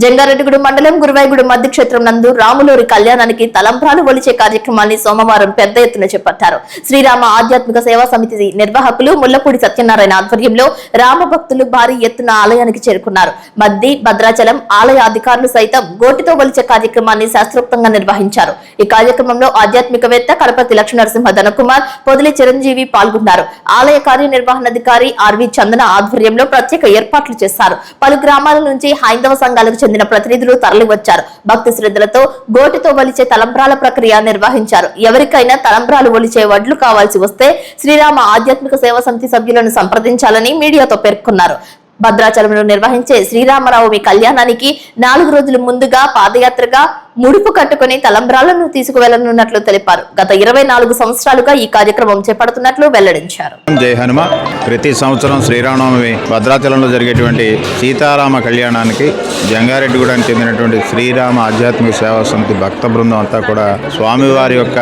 జంగారెడ్డిగూడెం మండలం గురువాయిగూడెం మధ్య క్షేత్రం నందు రాములూరి కళ్యాణానికి తలంబ్రాలు ఒలిచే కార్యక్రమాన్ని సోమవారం పెద్ద ఎత్తున చేపట్టారు. శ్రీరామ ఆధ్యాత్మిక సేవా సమితి నిర్వాహకులు ముల్లపూడి సత్యనారాయణ ఆధ్వర్యంలో రామ భక్తులు భారీ ఎత్తున ఆలయానికి చేరుకున్నారు. మద్ది భద్రాచలం ఆలయ అధికారులు సైతం గోటితో ఒలిచే కార్యక్రమాన్ని శాస్త్రోక్తంగా నిర్వహించారు. ఈ కార్యక్రమంలో ఆధ్యాత్మికవేత్త కడపతి లక్ష్మీనరసింహ ధనకుమార్, పొదిలి చిరంజీవి పాల్గొన్నారు. ఆలయ కార్యనిర్వహణాధికారి ఆర్వి చందన ఆధ్వర్యంలో ప్రత్యేక ఏర్పాట్లు చేశారు. పలు గ్రామాల నుంచి హైందవ సంఘాలకు చెందిన ప్రతినిధులు తరలివచ్చారు. భక్తి శ్రద్ధలతో గోటితో ఒలిచే తలంబ్రాల ప్రక్రియ నిర్వహించారు. ఎవరికైనా తలంబ్రాలు ఒలిచే వడ్లు కావాల్సి వస్తే శ్రీరామ ఆధ్యాత్మిక సేవా సమితి సభ్యులను సంప్రదించాలని మీడియాతో పేర్కొన్నారు. భద్రాచలంలో నిర్వహించే శ్రీరామనవమి కళ్యాణానికి 4 రోజుల ముందుగా పాదయాత్రగా ముడుపు కట్టుకుని తలంబ్రాలను తీసుకువెళ్లనున్నట్లు తెలిపారు. గత 24 సంవత్సరాలుగా ఈ కార్యక్రమం చేపడుతున్నట్లు వెల్లడించారు. జై హనుమ. ప్రతి సంవత్సరం శ్రీరామనవమి భద్రాచలంలో జరిగేటువంటి సీతారామ కళ్యాణానికి జంగారెడ్డిగూడెనికి చెందినటువంటి శ్రీరామ ఆధ్యాత్మిక సేవా సమితి భక్త బృందం అంతా కూడా స్వామివారి యొక్క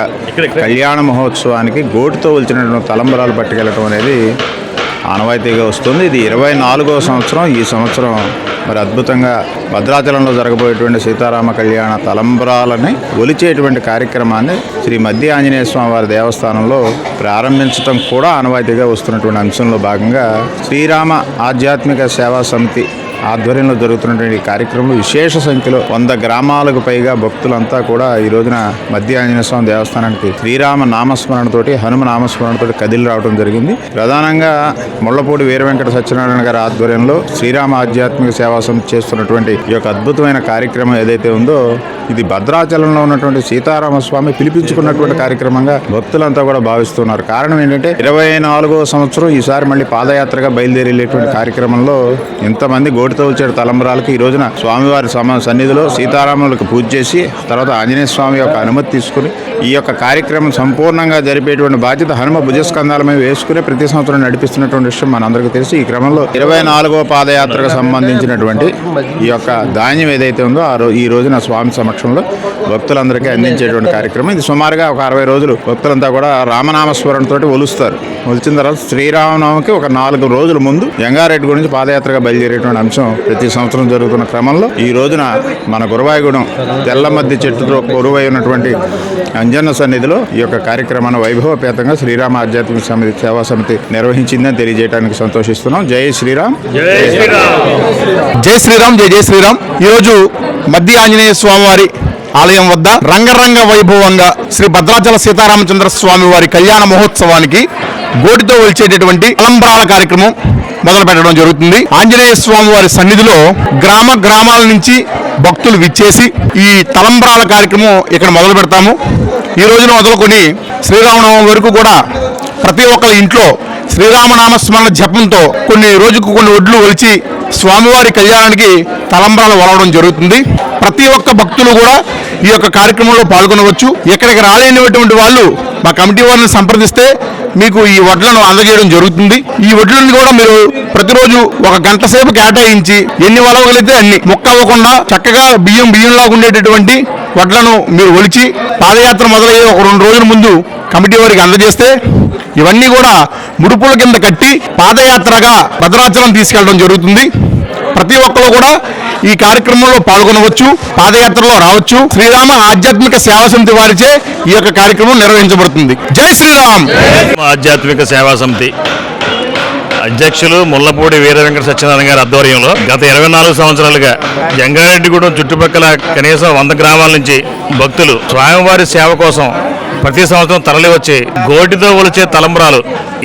కళ్యాణ మహోత్సవానికి గోటుతో ఒలిచినటువంటి తలంబ్రాలు పట్టుకెళ్లడం అనేది ఆనవాయితీగా వస్తుంది. ఇది 24వ సంవత్సరం. ఈ సంవత్సరం మరి అద్భుతంగా భద్రాచలంలో జరగబోయేటువంటి సీతారామ కళ్యాణ తలంబ్రాలని ఒలిచేటువంటి కార్యక్రమాన్ని శ్రీ మధ్య ఆంజనేయ స్వామి వారి దేవస్థానంలో ప్రారంభించడం కూడా ఆనవాయితీగా వస్తున్నటువంటి అంశంలో భాగంగా శ్రీరామ ఆధ్యాత్మిక సేవా సమితి ఆధ్వర్యంలో జరుగుతున్నటువంటి కార్యక్రమంలో విశేష సంఖ్యలో 100 గ్రామాలకు పైగా భక్తులంతా కూడా ఈ రోజున మధ్య ఆంజనేయ స్వామి దేవస్థానానికి శ్రీరామ నామస్మరణతోటి హనుమ నామస్మరణతోటి కదిలి రావడం జరిగింది. ప్రధానంగా ముళ్లపూడి వీర వెంకట సత్యనారాయణ గారి ఆధ్వర్యంలో శ్రీరామ ఆధ్యాత్మిక సేవా సమితి చేస్తున్నటువంటి ఈ యొక్క అద్భుతమైన కార్యక్రమం ఏదైతే ఉందో ఇది భద్రాచలంలో ఉన్నటువంటి సీతారామ స్వామి పిలిపించుకున్నటువంటి కార్యక్రమంగా భక్తులంతా కూడా భావిస్తున్నారు. కారణం ఏంటంటే 24వ సంవత్సరం ఈసారి మళ్ళీ పాదయాత్రగా బయలుదేరి వెళ్ళేటువంటి కార్యక్రమంలో ఇంతమంది గోటితో వచ్చే తలంబ్రాలకి ఈ రోజున స్వామివారి సన్నిధిలో సీతారాములకు పూజ చేసి తర్వాత ఆంజనేయ స్వామి యొక్క అనుమతి తీసుకుని ఈ యొక్క కార్యక్రమం సంపూర్ణంగా జరిపేటువంటి బాధ్యత హనుమ భుజస్కంధాల మీద వేసుకుని ప్రతి సంవత్సరం నడిపిస్తున్నటువంటి విషయం మనందరికీ తెలుసు. ఈ క్రమంలో 24వ పాదయాత్రకు సంబంధించినటువంటి ఈ యొక్క ధాన్యం ఏదైతే ఉందో ఈ రోజున స్వామి సమక్షంలో భక్తులందరికీ అందించేటువంటి కార్యక్రమం. ఇది సుమారుగా ఒక 60 రోజులు భక్తులంతా కూడా రామనామస్మరణతో ఒలుస్తారు. ఒలిచిన తర్వాత శ్రీరామనవమికి ఒక 4 రోజుల ముందు జంగారెడ్డి గురించి పాదయాత్రగా బయలుదేరేటువంటి అంశం ప్రతి సంవత్సరం జరుగుతున్న క్రమంలో ఈ రోజున మన గురువాయిగూడెం తెల్ల మద్ది చెట్టుతో కొరువై ఉన్నటువంటి అంజన్న సన్నిధిలో ఈ యొక్క కార్యక్రమాన్ని వైభవపేతంగా శ్రీరామ ఆధ్యాత్మిక సేవా సమితి నిర్వహించిందని తెలియజేయడానికి సంతోషిస్తున్నాం. జై శ్రీరామ్. జై శ్రీరామ్. జై శ్రీరామ్. ఈరోజు మధ్య ఆంజనేయ స్వామివారి ఆలయం వద్ద రంగరంగ వైభవంగా శ్రీ భద్రాచల సీతారామచంద్ర స్వామి వారి కళ్యాణ మహోత్సవానికి గోటితో ఒలిచేటటువంటి తలంబ్రాల కార్యక్రమం మొదలు పెట్టడం జరుగుతుంది. ఆంజనేయ స్వామి వారి సన్నిధిలో గ్రామాల నుంచి భక్తులు విచ్చేసి ఈ తలంబ్రాల కార్యక్రమం ఇక్కడ మొదలు పెడతాము. ఈ రోజున మొదలుకొని శ్రీరామనవమి వరకు కూడా ప్రతి ఒక్కరి ఇంట్లో శ్రీరామనామస్మరణ జపంతో కొన్ని ఒడ్లు ఒలిచి స్వామివారి కళ్యాణానికి తలంబ్రాలు ఒలవడం జరుగుతుంది. ప్రతి ఒక్క భక్తులు కూడా ఈ యొక్క కార్యక్రమంలో పాల్గొనవచ్చు. ఇక్కడికి రాలేనటువంటి వాళ్ళు మా కమిటీ వారిని సంప్రదిస్తే మీకు ఈ వడ్లను అందజేయడం జరుగుతుంది. ఈ వడ్లను కూడా మీరు ప్రతిరోజు 1 గంట సేపు కేటాయించి ఎన్ని వలవగలిగితే అన్ని ముక్క అవ్వకుండా చక్కగా బియ్యంలాగా ఉండేటటువంటి వడ్లను మీరు ఒలిచి పాదయాత్ర మొదలయ్యే ఒక 2 రోజుల ముందు కమిటీ వారికి అందజేస్తే ఇవన్నీ కూడా ముడుపుల కింద కట్టి పాదయాత్రగా భద్రాచలం తీసుకెళ్లడం జరుగుతుంది. ప్రతి ఒక్కరు కూడా ఈ కార్యక్రమంలో పాల్గొనవచ్చు, పాదయాత్రలో రావచ్చు. శ్రీరామ ఆధ్యాత్మిక సేవా సమితి వారిచే ఈ యొక్క కార్యక్రమం నిర్వహించబడుతుంది. జై శ్రీరామ్. ఆధ్యాత్మిక సేవా సమితి అధ్యక్షులు ముళ్లపూడి వీర వెంకట సత్యనారాయణ గారి ఆధ్వర్యంలో గత 24 సంవత్సరాలుగా జంగారెడ్డిగూడెం చుట్టుపక్కల కనీసం 100 గ్రామాల నుంచి భక్తులు స్వామివారి సేవ కోసం ప్రతి సంవత్సరం తరలి వచ్చి గోటితో ఒలిచే తలంబ్రాలు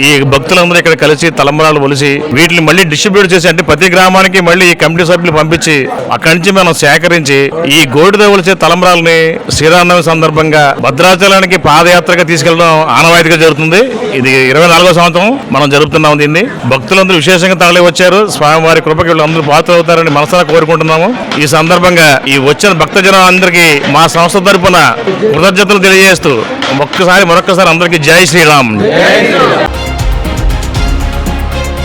ఈ భక్తులందరూ ఇక్కడ కలిసి తలంబ్రాలు ఒలిసి వీటిని మళ్ళీ డిస్ట్రిబ్యూట్ చేసి అంటే ప్రతి గ్రామానికి మళ్ళీ ఈ కమిటీ సభ్యులు పంపించి అక్కడి నుంచి మనం సేకరించి ఈ గోటితో ఒలిచే తలంబ్రాలని శ్రీరామనవమి సందర్భంగా భద్రాచలానికి పాదయాత్రగా తీసుకెళ్లడం ఆనవాయితీగా జరుగుతుంది. ఇది 24వ సంవత్సరం మనం జరుపుతున్నాం. దీన్ని భక్తులందరూ విశేషంగా తరలి వచ్చారు. స్వామివారి కృపకి వీళ్ళందరూ పాత్ర అవుతారని మనసారా కోరుకుంటున్నాము. ఈ సందర్భంగా ఈ వచ్చిన భక్తజనం అందరికీ మా సంస్థ తరపున కృతజ్ఞతలు తెలియజేస్తూ మరొక్కసారి అందరికీ జై శ్రీరామ్.